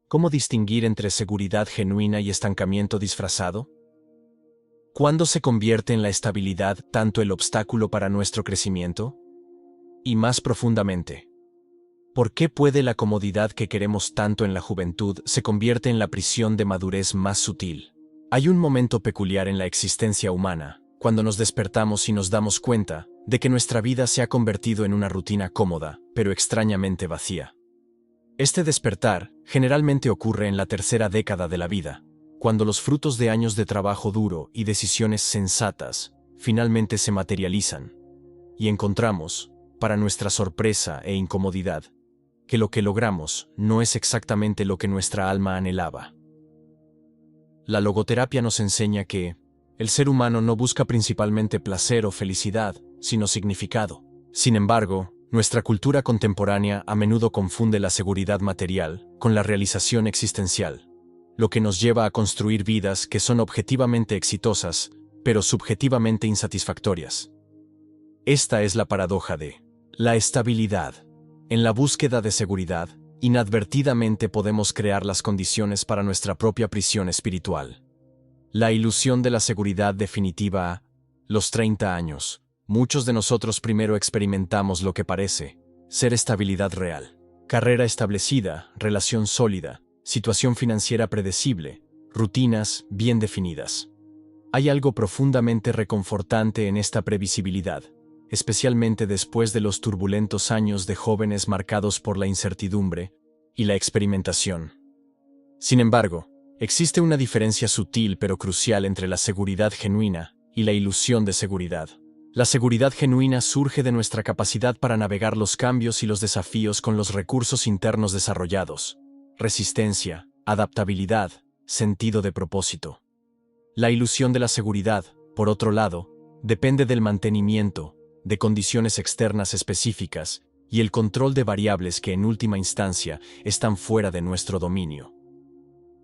¿Cómo distinguir entre seguridad genuina y estancamiento disfrazado? ¿Cuándo se convierte en la estabilidad tanto el obstáculo para nuestro crecimiento? Y más profundamente, ¿por qué puede la comodidad que queremos tanto en la juventud se convierte en la prisión de madurez más sutil? Hay un momento peculiar en la existencia humana, cuando nos despertamos y nos damos cuenta de que nuestra vida se ha convertido en una rutina cómoda, pero extrañamente vacía. Este despertar generalmente ocurre en la tercera década de la vida, cuando los frutos de años de trabajo duro y decisiones sensatas finalmente se materializan, y encontramos, para nuestra sorpresa e incomodidad, que lo que logramos no es exactamente lo que nuestra alma anhelaba. La logoterapia nos enseña que el ser humano no busca principalmente placer o felicidad, sino significado. Sin embargo, nuestra cultura contemporánea a menudo confunde la seguridad material con la realización existencial, lo que nos lleva a construir vidas que son objetivamente exitosas, pero subjetivamente insatisfactorias. Esta es la paradoja de la estabilidad. En la búsqueda de seguridad, inadvertidamente podemos crear las condiciones para nuestra propia prisión espiritual. La ilusión de la seguridad definitiva a los 30 años. Muchos de nosotros primero experimentamos lo que parece ser estabilidad real. Carrera establecida, relación sólida, situación financiera predecible, rutinas bien definidas. Hay algo profundamente reconfortante en esta previsibilidad, especialmente después de los turbulentos años de jóvenes marcados por la incertidumbre y la experimentación. Sin embargo, existe una diferencia sutil pero crucial entre la seguridad genuina y la ilusión de seguridad. La seguridad genuina surge de nuestra capacidad para navegar los cambios y los desafíos con los recursos internos desarrollados: resistencia, adaptabilidad, sentido de propósito. La ilusión de la seguridad, por otro lado, depende del mantenimiento, de condiciones externas específicas y el control de variables que en última instancia están fuera de nuestro dominio.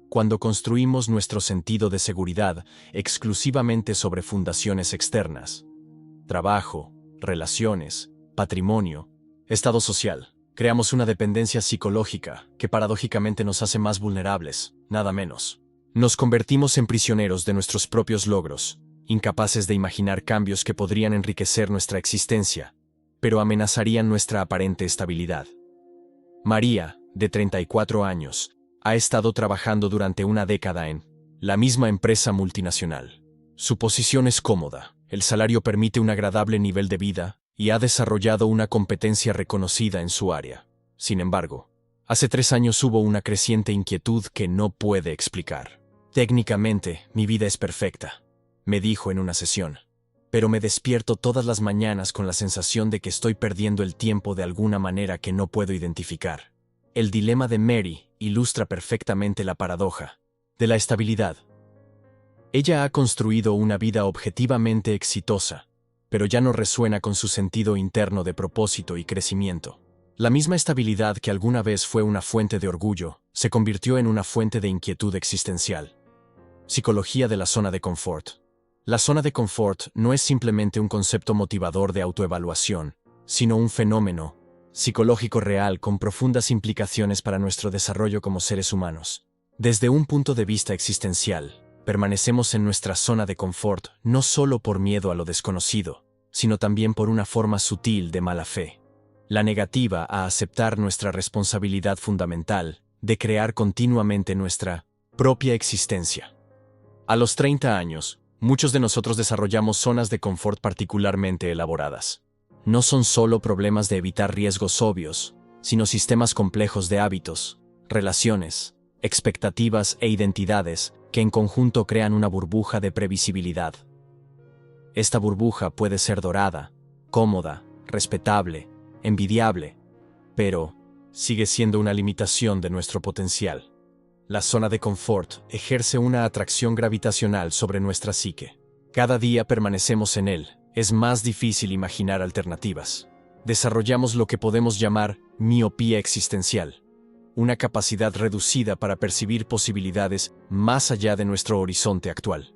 Cuando construimos nuestro sentido de seguridad exclusivamente sobre fundaciones externas, trabajo, relaciones, patrimonio, estado social, creamos una dependencia psicológica que paradójicamente nos hace más vulnerables, nada menos. Nos convertimos en prisioneros de nuestros propios logros, incapaces de imaginar cambios que podrían enriquecer nuestra existencia, pero amenazarían nuestra aparente estabilidad. María, de 34 años, ha estado trabajando durante una década en la misma empresa multinacional. Su posición es cómoda, el salario permite un agradable nivel de vida y ha desarrollado una competencia reconocida en su área. Sin embargo, hace 3 años hubo una creciente inquietud que no puede explicar. Técnicamente, mi vida es perfecta, me dijo en una sesión, pero me despierto todas las mañanas con la sensación de que estoy perdiendo el tiempo de alguna manera que no puedo identificar. El dilema de Mary ilustra perfectamente la paradoja de la estabilidad. Ella ha construido una vida objetivamente exitosa, pero ya no resuena con su sentido interno de propósito y crecimiento. La misma estabilidad que alguna vez fue una fuente de orgullo, se convirtió en una fuente de inquietud existencial. Psicología de la zona de confort. La zona de confort no es simplemente un concepto motivador de autoevaluación, sino un fenómeno psicológico real con profundas implicaciones para nuestro desarrollo como seres humanos. Desde un punto de vista existencial, permanecemos en nuestra zona de confort no solo por miedo a lo desconocido, sino también por una forma sutil de mala fe. La negativa a aceptar nuestra responsabilidad fundamental de crear continuamente nuestra propia existencia. A los 30 años, muchos de nosotros desarrollamos zonas de confort particularmente elaboradas. No son solo problemas de evitar riesgos obvios, sino sistemas complejos de hábitos, relaciones, expectativas e identidades que en conjunto crean una burbuja de previsibilidad. Esta burbuja puede ser dorada, cómoda, respetable, envidiable, pero sigue siendo una limitación de nuestro potencial. La zona de confort ejerce una atracción gravitacional sobre nuestra psique. Cada día permanecemos en él, es más difícil imaginar alternativas. Desarrollamos lo que podemos llamar miopía existencial, una capacidad reducida para percibir posibilidades más allá de nuestro horizonte actual.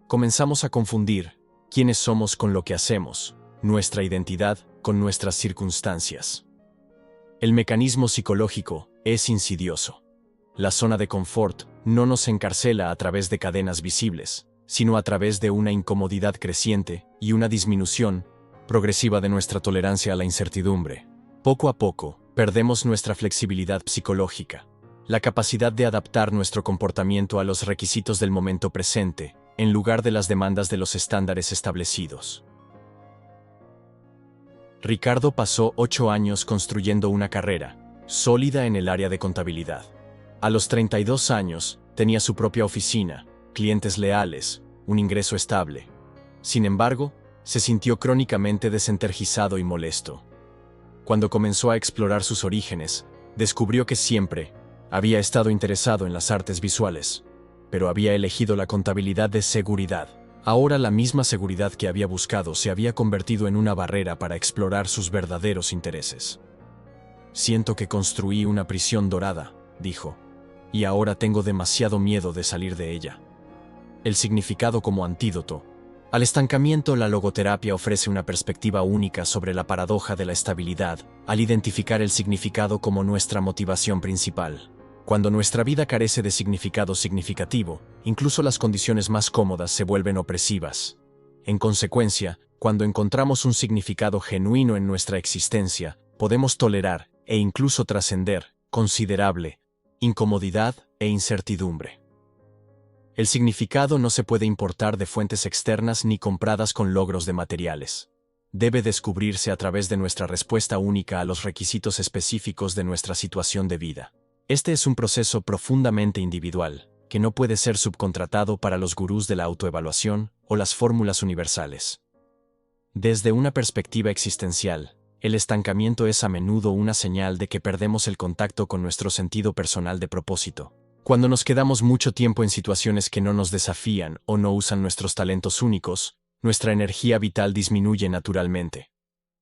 Comenzamos a confundir quiénes somos con lo que hacemos, nuestra identidad con nuestras circunstancias. El mecanismo psicológico es insidioso. La zona de confort no nos encarcela a través de cadenas visibles, sino a través de una incomodidad creciente y una disminución progresiva de nuestra tolerancia a la incertidumbre. Poco a poco, perdemos nuestra flexibilidad psicológica, la capacidad de adaptar nuestro comportamiento a los requisitos del momento presente, en lugar de las demandas de los estándares establecidos. Ricardo pasó 8 años construyendo una carrera sólida en el área de contabilidad. A los 32 años, tenía su propia oficina, clientes leales, un ingreso estable. Sin embargo, se sintió crónicamente desentergizado y molesto. Cuando comenzó a explorar sus orígenes, descubrió que siempre había estado interesado en las artes visuales, pero había elegido la contabilidad de seguridad. Ahora la misma seguridad que había buscado se había convertido en una barrera para explorar sus verdaderos intereses. «Siento que construí una prisión dorada», dijo, «y ahora tengo demasiado miedo de salir de ella». El significado como antídoto al estancamiento. La logoterapia ofrece una perspectiva única sobre la paradoja de la estabilidad, al identificar el significado como nuestra motivación principal. Cuando nuestra vida carece de significado significativo, incluso las condiciones más cómodas se vuelven opresivas. En consecuencia, cuando encontramos un significado genuino en nuestra existencia, podemos tolerar, e incluso trascender, considerable incomodidad e incertidumbre. El significado no se puede importar de fuentes externas ni compradas con logros de materiales. Debe descubrirse a través de nuestra respuesta única a los requisitos específicos de nuestra situación de vida. Este es un proceso profundamente individual, que no puede ser subcontratado para los gurús de la autoevaluación o las fórmulas universales. Desde una perspectiva existencial, el estancamiento es a menudo una señal de que perdemos el contacto con nuestro sentido personal de propósito. Cuando nos quedamos mucho tiempo en situaciones que no nos desafían o no usan nuestros talentos únicos, nuestra energía vital disminuye naturalmente.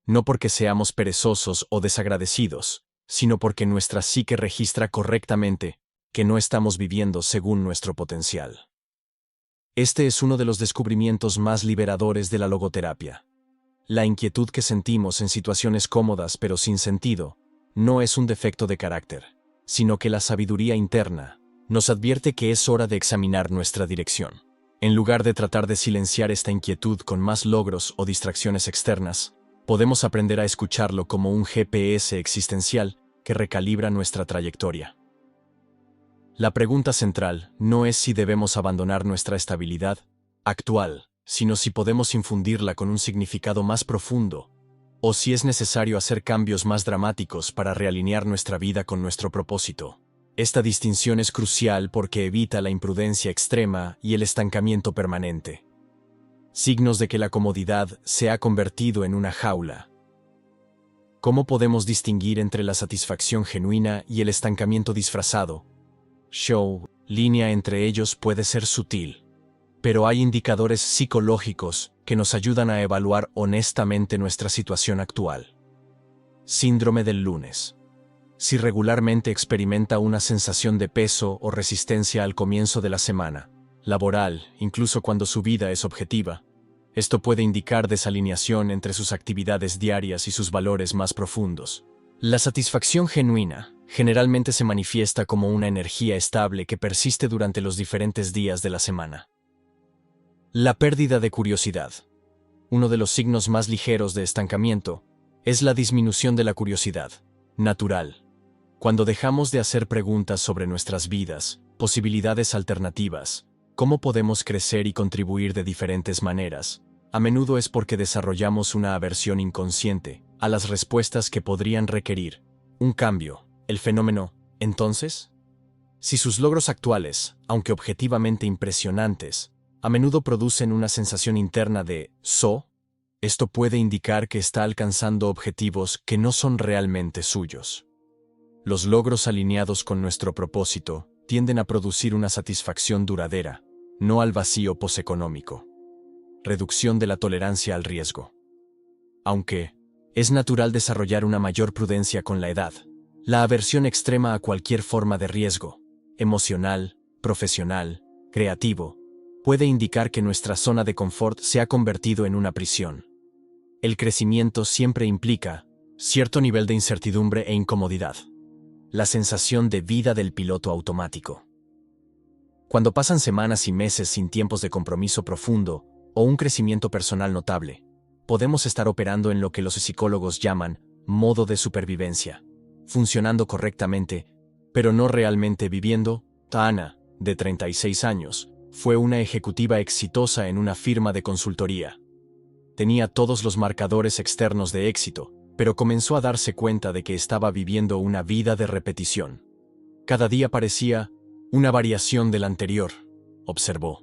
No porque seamos perezosos o desagradecidos, sino porque nuestra psique registra correctamente que no estamos viviendo según nuestro potencial. Este es uno de los descubrimientos más liberadores de la logoterapia. La inquietud que sentimos en situaciones cómodas pero sin sentido no es un defecto de carácter, sino que la sabiduría interna nos advierte que es hora de examinar nuestra dirección. En lugar de tratar de silenciar esta inquietud con más logros o distracciones externas, podemos aprender a escucharlo como un GPS existencial que recalibra nuestra trayectoria. La pregunta central no es si debemos abandonar nuestra estabilidad actual, sino si podemos infundirla con un significado más profundo, o si es necesario hacer cambios más dramáticos para realinear nuestra vida con nuestro propósito. Esta distinción es crucial porque evita la imprudencia extrema y el estancamiento permanente. Signos de que la comodidad se ha convertido en una jaula. ¿Cómo podemos distinguir entre la satisfacción genuina y el estancamiento disfrazado? Línea entre ellos puede ser sutil, pero hay indicadores psicológicos que nos ayudan a evaluar honestamente nuestra situación actual. Síndrome del lunes. Si regularmente experimenta una sensación de peso o resistencia al comienzo de la semana laboral, incluso cuando su vida es objetiva, esto puede indicar desalineación entre sus actividades diarias y sus valores más profundos. La satisfacción genuina generalmente se manifiesta como una energía estable que persiste durante los diferentes días de la semana. La pérdida de curiosidad. Uno de los signos más ligeros de estancamiento es la disminución de la curiosidad natural. Cuando dejamos de hacer preguntas sobre nuestras vidas, posibilidades alternativas, cómo podemos crecer y contribuir de diferentes maneras, a menudo es porque desarrollamos una aversión inconsciente a las respuestas que podrían requerir un cambio. El fenómeno, entonces, si sus logros actuales, aunque objetivamente impresionantes, a menudo producen una sensación interna de esto puede indicar que está alcanzando objetivos que no son realmente suyos. Los logros alineados con nuestro propósito tienden a producir una satisfacción duradera, no al vacío poseconómico. Reducción de la tolerancia al riesgo. Aunque es natural desarrollar una mayor prudencia con la edad, la aversión extrema a cualquier forma de riesgo, emocional, profesional, creativo, puede indicar que nuestra zona de confort se ha convertido en una prisión. El crecimiento siempre implica cierto nivel de incertidumbre e incomodidad. la sensación de vida del piloto automático. Cuando pasan semanas y meses sin tiempos de compromiso profundo o un crecimiento personal notable, podemos estar operando en lo que los psicólogos llaman modo de supervivencia, funcionando correctamente, pero no realmente viviendo. Ana, de 36 años, fue una ejecutiva exitosa en una firma de consultoría. Tenía todos los marcadores externos de éxito, pero comenzó a darse cuenta de que estaba viviendo una vida de repetición. Cada día parecía una variación del anterior, observó.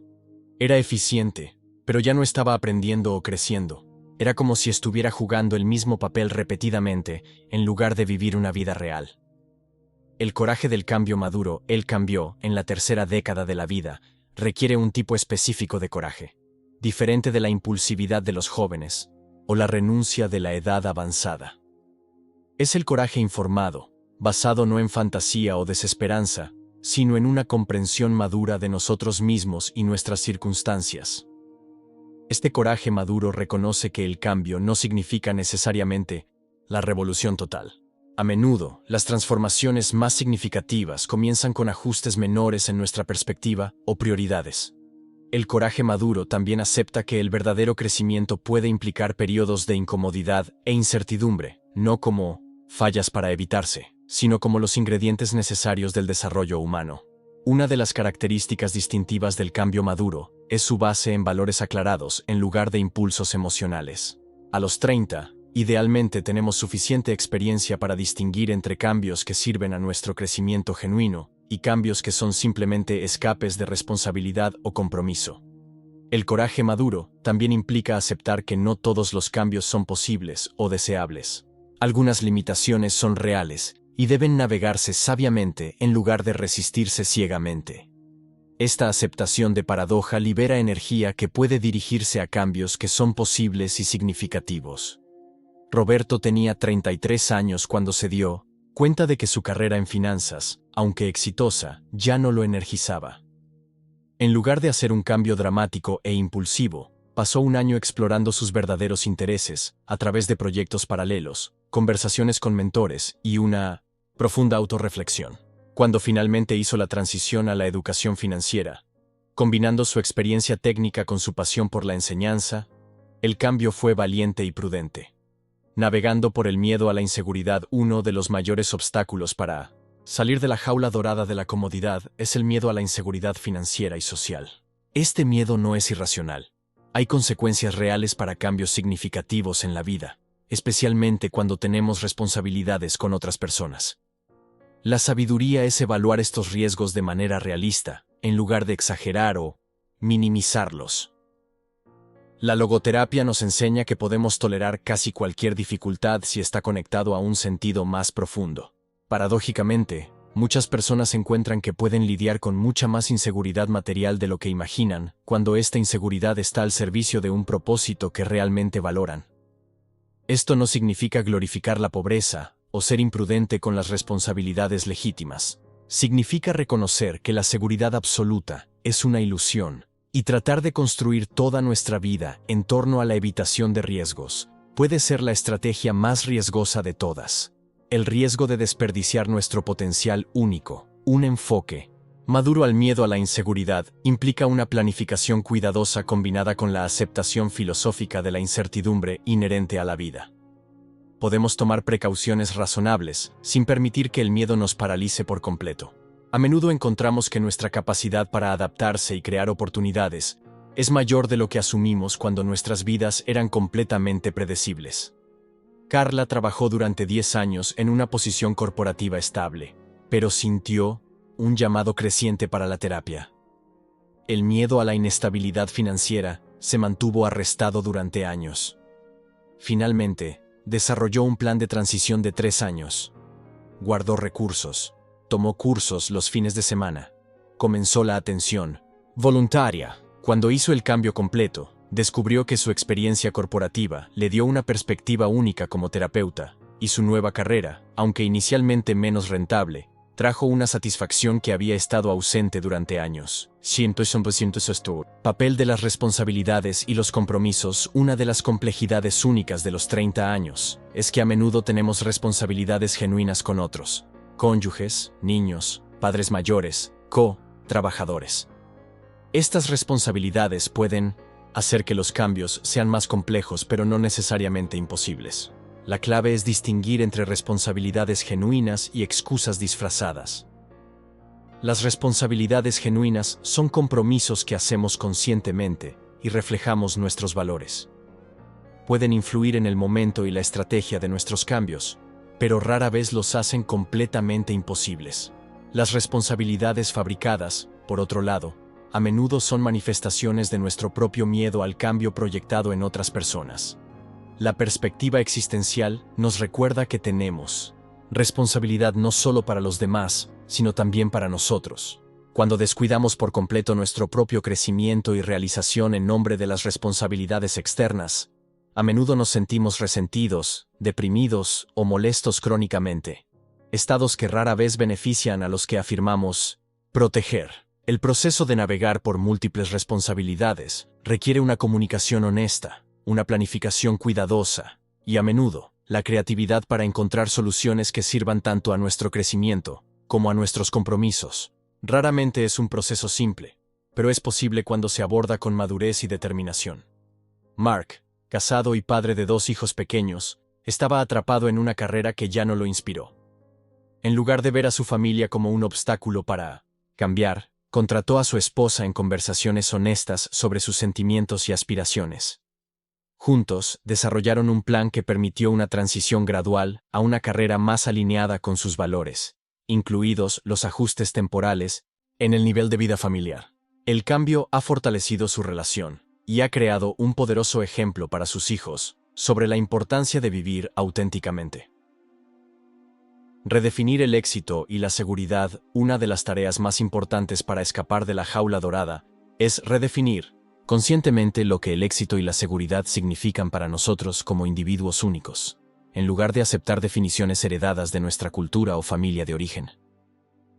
Era eficiente, pero ya no estaba aprendiendo o creciendo. Era como si estuviera jugando el mismo papel repetidamente, en lugar de vivir una vida real. El coraje del cambio maduro, el cambio, en la tercera década de la vida, requiere un tipo específico de coraje, diferente de la impulsividad de los jóvenes, o la renuncia de la edad avanzada. Es el coraje informado, basado no en fantasía o desesperanza, sino en una comprensión madura de nosotros mismos y nuestras circunstancias. Este coraje maduro reconoce que el cambio no significa necesariamente la revolución total. A menudo, las transformaciones más significativas comienzan con ajustes menores en nuestra perspectiva o prioridades. El coraje maduro también acepta que el verdadero crecimiento puede implicar periodos de incomodidad e incertidumbre, no como fallas para evitarse, sino como los ingredientes necesarios del desarrollo humano. Una de las características distintivas del cambio maduro es su base en valores aclarados en lugar de impulsos emocionales. A los 30, idealmente tenemos suficiente experiencia para distinguir entre cambios que sirven a nuestro crecimiento genuino y cambios que son simplemente escapes de responsabilidad o compromiso. El coraje maduro también implica aceptar que no todos los cambios son posibles o deseables. Algunas limitaciones son reales y deben navegarse sabiamente en lugar de resistirse ciegamente. Esta aceptación de paradoja libera energía que puede dirigirse a cambios que son posibles y significativos. Roberto tenía 33 años cuando se dio cuenta de que su carrera en finanzas, aunque exitosa, ya no lo energizaba. En lugar de hacer un cambio dramático e impulsivo, pasó un año explorando sus verdaderos intereses a través de proyectos paralelos, conversaciones con mentores y una profunda autorreflexión. Cuando finalmente hizo la transición a la educación financiera, combinando su experiencia técnica con su pasión por la enseñanza, el cambio fue valiente y prudente. Navegando por el miedo a la inseguridad, uno de los mayores obstáculos para salir de la jaula dorada de la comodidad es el miedo a la inseguridad financiera y social. Este miedo no es irracional. Hay consecuencias reales para cambios significativos en la vida, especialmente cuando tenemos responsabilidades con otras personas. La sabiduría es evaluar estos riesgos de manera realista, en lugar de exagerar o minimizarlos. La logoterapia nos enseña que podemos tolerar casi cualquier dificultad si está conectado a un sentido más profundo. Paradójicamente, muchas personas encuentran que pueden lidiar con mucha más inseguridad material de lo que imaginan, cuando esta inseguridad está al servicio de un propósito que realmente valoran. Esto no significa glorificar la pobreza o ser imprudente con las responsabilidades legítimas. Significa reconocer que la seguridad absoluta es una ilusión y tratar de construir toda nuestra vida en torno a la evitación de riesgos puede ser la estrategia más riesgosa de todas. El riesgo de desperdiciar nuestro potencial único, un enfoque maduro al miedo a la inseguridad, implica una planificación cuidadosa combinada con la aceptación filosófica de la incertidumbre inherente a la vida. Podemos tomar precauciones razonables, sin permitir que el miedo nos paralice por completo. A menudo encontramos que nuestra capacidad para adaptarse y crear oportunidades es mayor de lo que asumimos cuando nuestras vidas eran completamente predecibles. Carla trabajó durante 10 años en una posición corporativa estable, pero sintió un llamado creciente para la terapia. El miedo a la inestabilidad financiera se mantuvo arrestado durante años. Finalmente, desarrolló un plan de transición de 3 años. Guardó recursos, tomó cursos los fines de semana, comenzó la atención voluntaria. Cuando hizo el cambio completo, descubrió que su experiencia corporativa le dio una perspectiva única como terapeuta, y su nueva carrera, aunque inicialmente menos rentable, trajo una satisfacción que había estado ausente durante años. Papel de las responsabilidades y los compromisos. Una de las complejidades únicas de los 30 años es que a menudo tenemos responsabilidades genuinas con otros. cónyuges, niños, padres mayores, trabajadores. Estas responsabilidades pueden hacer que los cambios sean más complejos, pero no necesariamente imposibles. La clave es distinguir entre responsabilidades genuinas y excusas disfrazadas. Las responsabilidades genuinas son compromisos que hacemos conscientemente y reflejamos nuestros valores. Pueden influir en el momento y la estrategia de nuestros cambios, pero rara vez los hacen completamente imposibles. Las responsabilidades fabricadas, por otro lado, a menudo son manifestaciones de nuestro propio miedo al cambio proyectado en otras personas. La perspectiva existencial nos recuerda que tenemos responsabilidad no solo para los demás, sino también para nosotros. Cuando descuidamos por completo nuestro propio crecimiento y realización en nombre de las responsabilidades externas, a menudo nos sentimos resentidos, deprimidos o molestos crónicamente. Estados que rara vez benefician a los que afirmamos proteger. El proceso de navegar por múltiples responsabilidades requiere una comunicación honesta, una planificación cuidadosa y, a menudo, la creatividad para encontrar soluciones que sirvan tanto a nuestro crecimiento como a nuestros compromisos. Raramente es un proceso simple, pero es posible cuando se aborda con madurez y determinación. Mark, casado y padre de 2 hijos pequeños, estaba atrapado en una carrera que ya no lo inspiró. En lugar de ver a su familia como un obstáculo para cambiar, contrató a su esposa en conversaciones honestas sobre sus sentimientos y aspiraciones. Juntos, desarrollaron un plan que permitió una transición gradual a una carrera más alineada con sus valores, incluidos los ajustes temporales en el nivel de vida familiar. El cambio ha fortalecido su relación y ha creado un poderoso ejemplo para sus hijos sobre la importancia de vivir auténticamente. Redefinir el éxito y la seguridad. Una de las tareas más importantes para escapar de la jaula dorada es redefinir conscientemente lo que el éxito y la seguridad significan para nosotros como individuos únicos, en lugar de aceptar definiciones heredadas de nuestra cultura o familia de origen.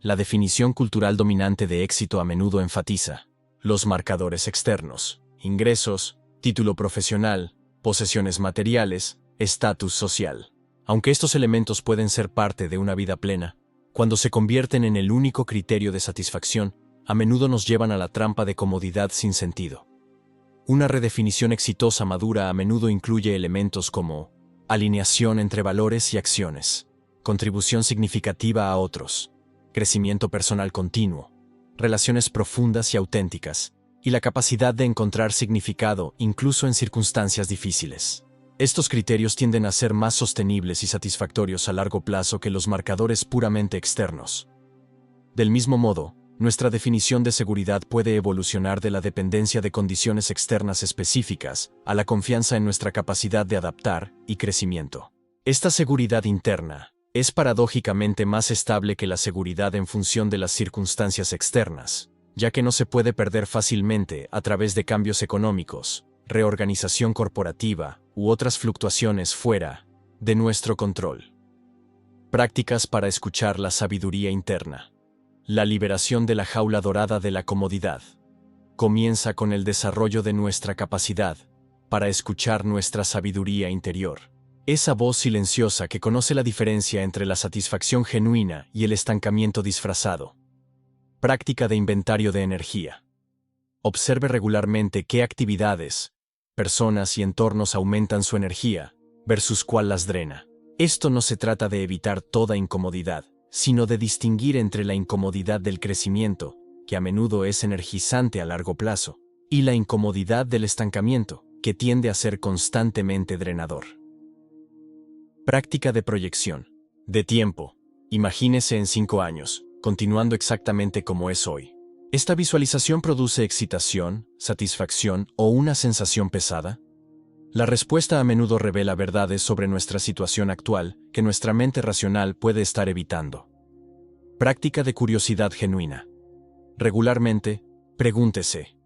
La definición cultural dominante de éxito a menudo enfatiza los marcadores externos, ingresos, título profesional, posesiones materiales, estatus social. Aunque estos elementos pueden ser parte de una vida plena, cuando se convierten en el único criterio de satisfacción, a menudo nos llevan a la trampa de comodidad sin sentido. Una redefinición exitosa madura a menudo incluye elementos como alineación entre valores y acciones, contribución significativa a otros, crecimiento personal continuo, relaciones profundas y auténticas, y la capacidad de encontrar significado incluso en circunstancias difíciles. Estos criterios tienden a ser más sostenibles y satisfactorios a largo plazo que los marcadores puramente externos. Del mismo modo, nuestra definición de seguridad puede evolucionar de la dependencia de condiciones externas específicas a la confianza en nuestra capacidad de adaptar y crecimiento. Esta seguridad interna es paradójicamente más estable que la seguridad en función de las circunstancias externas, ya que no se puede perder fácilmente a través de cambios económicos, reorganización corporativa u otras fluctuaciones fuera de nuestro control. Prácticas para escuchar la sabiduría interna. La liberación de la jaula dorada de la comodidad comienza con el desarrollo de nuestra capacidad para escuchar nuestra sabiduría interior. Esa voz silenciosa que conoce la diferencia entre la satisfacción genuina y el estancamiento disfrazado. Práctica de inventario de energía. Observe regularmente qué actividades, personas y entornos aumentan su energía, versus cuál las drena. Esto no se trata de evitar toda incomodidad, sino de distinguir entre la incomodidad del crecimiento, que a menudo es energizante a largo plazo, y la incomodidad del estancamiento, que tiende a ser constantemente drenador. Práctica de proyección. De tiempo. Imagínese en 5 años, continuando exactamente como es hoy. ¿Esta visualización produce excitación, satisfacción o una sensación pesada? La respuesta a menudo revela verdades sobre nuestra situación actual que nuestra mente racional puede estar evitando. Práctica de curiosidad genuina. Regularmente, pregúntese: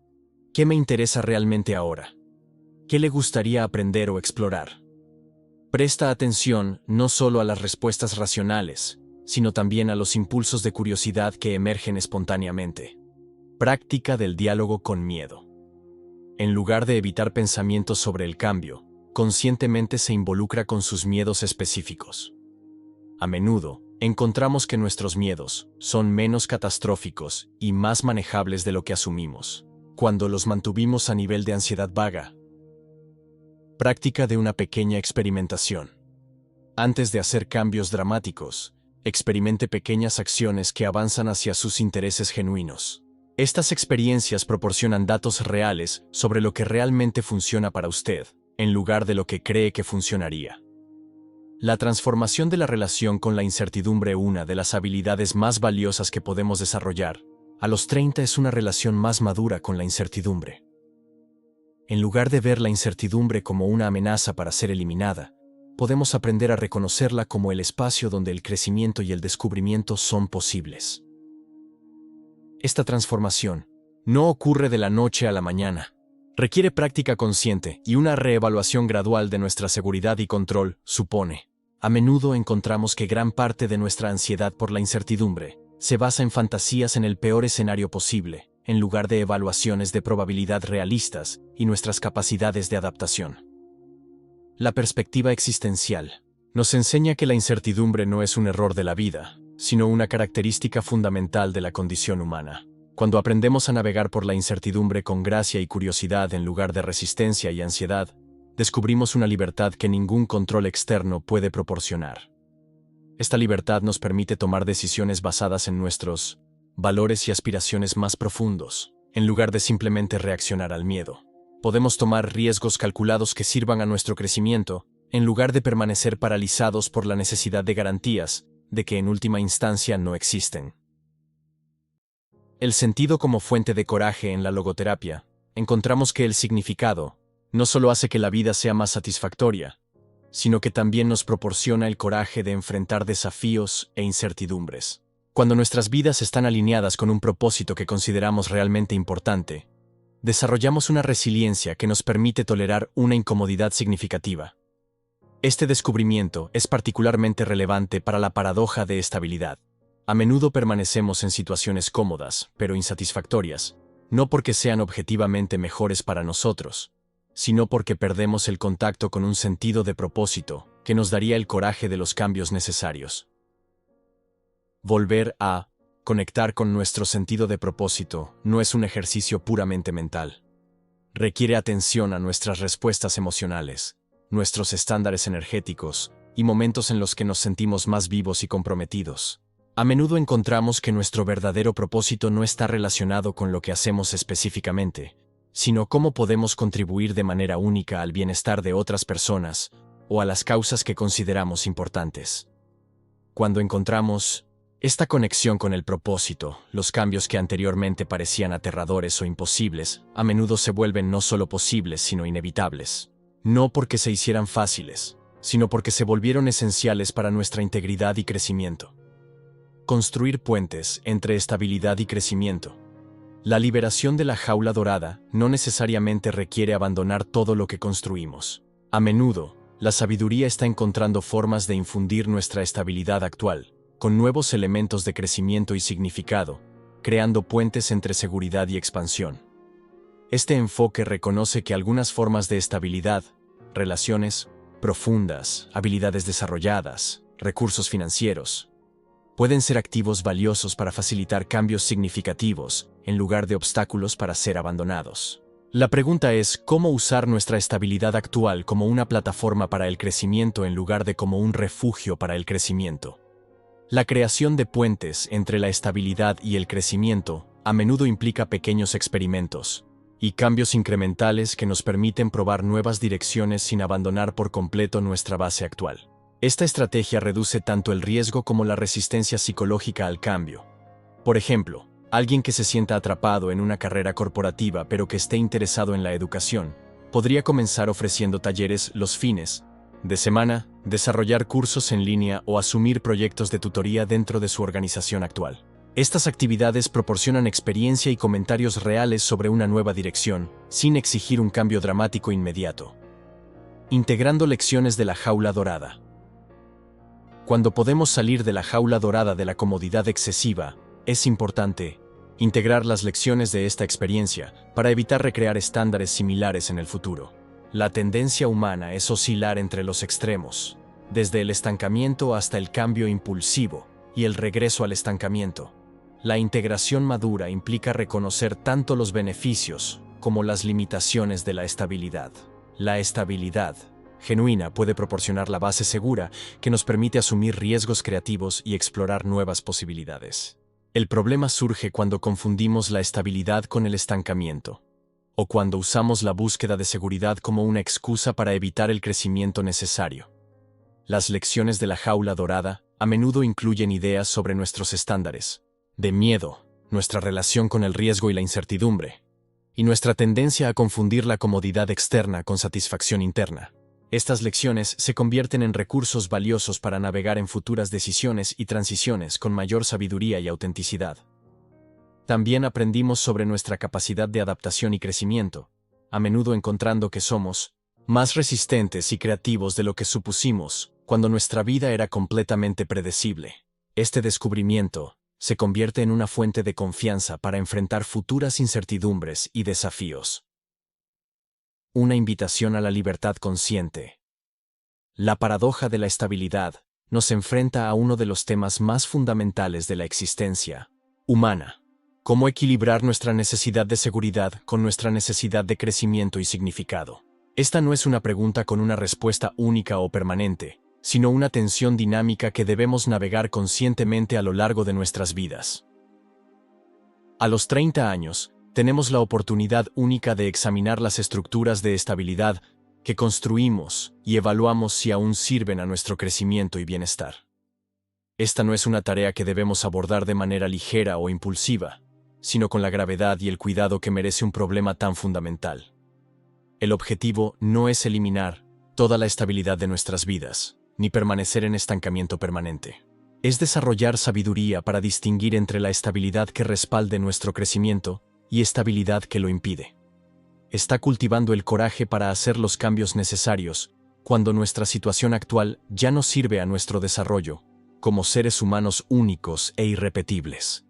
¿qué me interesa realmente ahora? ¿Qué le gustaría aprender o explorar? Presta atención no solo a las respuestas racionales, sino también a los impulsos de curiosidad que emergen espontáneamente. Práctica del diálogo con miedo. En lugar de evitar pensamientos sobre el cambio, conscientemente se involucra con sus miedos específicos. A menudo, encontramos que nuestros miedos son menos catastróficos y más manejables de lo que asumimos, cuando los mantuvimos a nivel de ansiedad vaga. Práctica de una pequeña experimentación. Antes de hacer cambios dramáticos, experimente pequeñas acciones que avanzan hacia sus intereses genuinos. Estas experiencias proporcionan datos reales sobre lo que realmente funciona para usted, en lugar de lo que cree que funcionaría. La transformación de la relación con la incertidumbre, una de las habilidades más valiosas que podemos desarrollar, a los 30 es una relación más madura con la incertidumbre. En lugar de ver la incertidumbre como una amenaza para ser eliminada, podemos aprender a reconocerla como el espacio donde el crecimiento y el descubrimiento son posibles. Esta transformación no ocurre de la noche a la mañana. Requiere práctica consciente y una reevaluación gradual de nuestra seguridad y control, supone. A menudo encontramos que gran parte de nuestra ansiedad por la incertidumbre se basa en fantasías en el peor escenario posible, en lugar de evaluaciones de probabilidad realistas y nuestras capacidades de adaptación. La perspectiva existencial nos enseña que la incertidumbre no es un error de la vida, sino una característica fundamental de la condición humana. Cuando aprendemos a navegar por la incertidumbre con gracia y curiosidad en lugar de resistencia y ansiedad, descubrimos una libertad que ningún control externo puede proporcionar. Esta libertad nos permite tomar decisiones basadas en nuestros valores y aspiraciones más profundos, en lugar de simplemente reaccionar al miedo. Podemos tomar riesgos calculados que sirvan a nuestro crecimiento, en lugar de permanecer paralizados por la necesidad de garantías de que en última instancia no existen. El sentido como fuente de coraje en la logoterapia. Encontramos que el significado no solo hace que la vida sea más satisfactoria, sino que también nos proporciona el coraje de enfrentar desafíos e incertidumbres. Cuando nuestras vidas están alineadas con un propósito que consideramos realmente importante, desarrollamos una resiliencia que nos permite tolerar una incomodidad significativa. Este descubrimiento es particularmente relevante para la paradoja de estabilidad. A menudo permanecemos en situaciones cómodas, pero insatisfactorias, no porque sean objetivamente mejores para nosotros, sino porque perdemos el contacto con un sentido de propósito que nos daría el coraje de los cambios necesarios. Volver a conectar con nuestro sentido de propósito no es un ejercicio puramente mental. Requiere atención a nuestras respuestas emocionales, nuestros estándares energéticos y momentos en los que nos sentimos más vivos y comprometidos. A menudo encontramos que nuestro verdadero propósito no está relacionado con lo que hacemos específicamente, sino cómo podemos contribuir de manera única al bienestar de otras personas o a las causas que consideramos importantes. Cuando encontramos esta conexión con el propósito, los cambios que anteriormente parecían aterradores o imposibles, a menudo se vuelven no solo posibles sino inevitables. No porque se hicieran fáciles, sino porque se volvieron esenciales para nuestra integridad y crecimiento. Construir puentes entre estabilidad y crecimiento. La liberación de la jaula dorada no necesariamente requiere abandonar todo lo que construimos. A menudo, la sabiduría está encontrando formas de infundir nuestra estabilidad actual, con nuevos elementos de crecimiento y significado, creando puentes entre seguridad y expansión. Este enfoque reconoce que algunas formas de estabilidad, relaciones profundas, habilidades desarrolladas, recursos financieros, pueden ser activos valiosos para facilitar cambios significativos, en lugar de obstáculos para ser abandonados. La pregunta es cómo usar nuestra estabilidad actual como una plataforma para el crecimiento en lugar de como un refugio para el crecimiento. La creación de puentes entre la estabilidad y el crecimiento a menudo implica pequeños experimentos y cambios incrementales que nos permiten probar nuevas direcciones sin abandonar por completo nuestra base actual. Esta estrategia reduce tanto el riesgo como la resistencia psicológica al cambio. Por ejemplo, alguien que se sienta atrapado en una carrera corporativa pero que esté interesado en la educación, podría comenzar ofreciendo talleres los fines de semana, desarrollar cursos en línea o asumir proyectos de tutoría dentro de su organización actual. Estas actividades proporcionan experiencia y comentarios reales sobre una nueva dirección, sin exigir un cambio dramático inmediato. Integrando lecciones de la jaula dorada. Cuando podemos salir de la jaula dorada de la comodidad excesiva, es importante integrar las lecciones de esta experiencia para evitar recrear estándares similares en el futuro. La tendencia humana es oscilar entre los extremos. desde el estancamiento hasta el cambio impulsivo y el regreso al estancamiento. La integración madura implica reconocer tanto los beneficios como las limitaciones de la estabilidad. La estabilidad genuina puede proporcionar la base segura que nos permite asumir riesgos creativos y explorar nuevas posibilidades. El problema surge cuando confundimos la estabilidad con el estancamiento, o cuando usamos la búsqueda de seguridad como una excusa para evitar el crecimiento necesario. Las lecciones de la jaula dorada a menudo incluyen ideas sobre nuestros estándares de miedo, nuestra relación con el riesgo y la incertidumbre, y nuestra tendencia a confundir la comodidad externa con satisfacción interna. Estas lecciones se convierten en recursos valiosos para navegar en futuras decisiones y transiciones con mayor sabiduría y autenticidad. También aprendimos sobre nuestra capacidad de adaptación y crecimiento, a menudo encontrando que somos más resistentes y creativos de lo que supusimos cuando nuestra vida era completamente predecible. Este descubrimiento se convierte en una fuente de confianza para enfrentar futuras incertidumbres y desafíos. Una invitación a la libertad consciente. La paradoja de la estabilidad nos enfrenta a uno de los temas más fundamentales de la existencia humana: cómo equilibrar nuestra necesidad de seguridad con nuestra necesidad de crecimiento y significado. Esta no es una pregunta con una respuesta única o permanente, sino una tensión dinámica que debemos navegar conscientemente a lo largo de nuestras vidas. A los 30 años, tenemos la oportunidad única de examinar las estructuras de estabilidad que construimos y evaluamos si aún sirven a nuestro crecimiento y bienestar. Esta no es una tarea que debemos abordar de manera ligera o impulsiva, sino con la gravedad y el cuidado que merece un problema tan fundamental. El objetivo no es eliminar toda la estabilidad de nuestras vidas, ni permanecer en estancamiento permanente. Es desarrollar sabiduría para distinguir entre la estabilidad que respalde nuestro crecimiento y estabilidad que lo impide. Está cultivando el coraje para hacer los cambios necesarios cuando nuestra situación actual ya no sirve a nuestro desarrollo como seres humanos únicos e irrepetibles.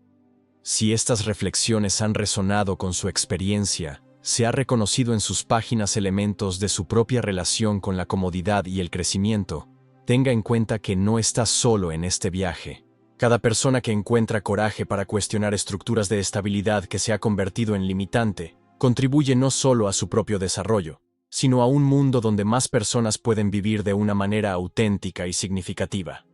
Si estas reflexiones han resonado con su experiencia, se ha reconocido en sus páginas elementos de su propia relación con la comodidad y el crecimiento, tenga en cuenta que no está solo en este viaje. Cada persona que encuentra coraje para cuestionar estructuras de estabilidad que se ha convertido en limitante, contribuye no solo a su propio desarrollo, sino a un mundo donde más personas pueden vivir de una manera auténtica y significativa.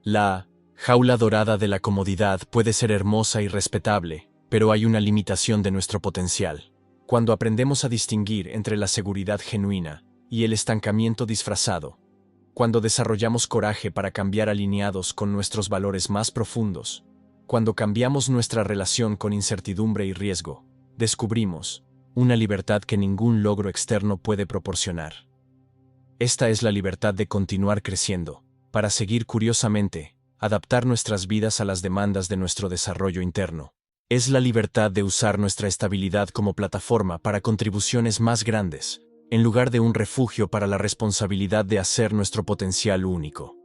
La jaula dorada de la comodidad puede ser hermosa y respetable, pero hay una limitación de nuestro potencial. Cuando aprendemos a distinguir entre la seguridad genuina y el estancamiento disfrazado, cuando desarrollamos coraje para cambiar alineados con nuestros valores más profundos, cuando cambiamos nuestra relación con incertidumbre y riesgo, descubrimos una libertad que ningún logro externo puede proporcionar. Esta es la libertad de continuar creciendo, para seguir curiosamente, adaptar nuestras vidas a las demandas de nuestro desarrollo interno. Es la libertad de usar nuestra estabilidad como plataforma para contribuciones más grandes, en lugar de un refugio para la responsabilidad de hacer nuestro potencial único.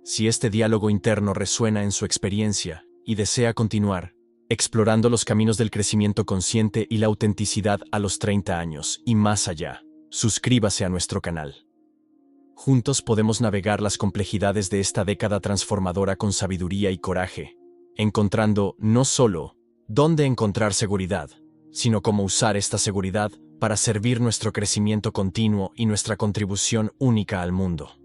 Si este diálogo interno resuena en su experiencia y desea continuar explorando los caminos del crecimiento consciente y la autenticidad a los 30 años y más allá, suscríbase a nuestro canal. Juntos podemos navegar las complejidades de esta década transformadora con sabiduría y coraje, encontrando no solo dónde encontrar seguridad, sino cómo usar esta seguridad para servir nuestro crecimiento continuo y nuestra contribución única al mundo.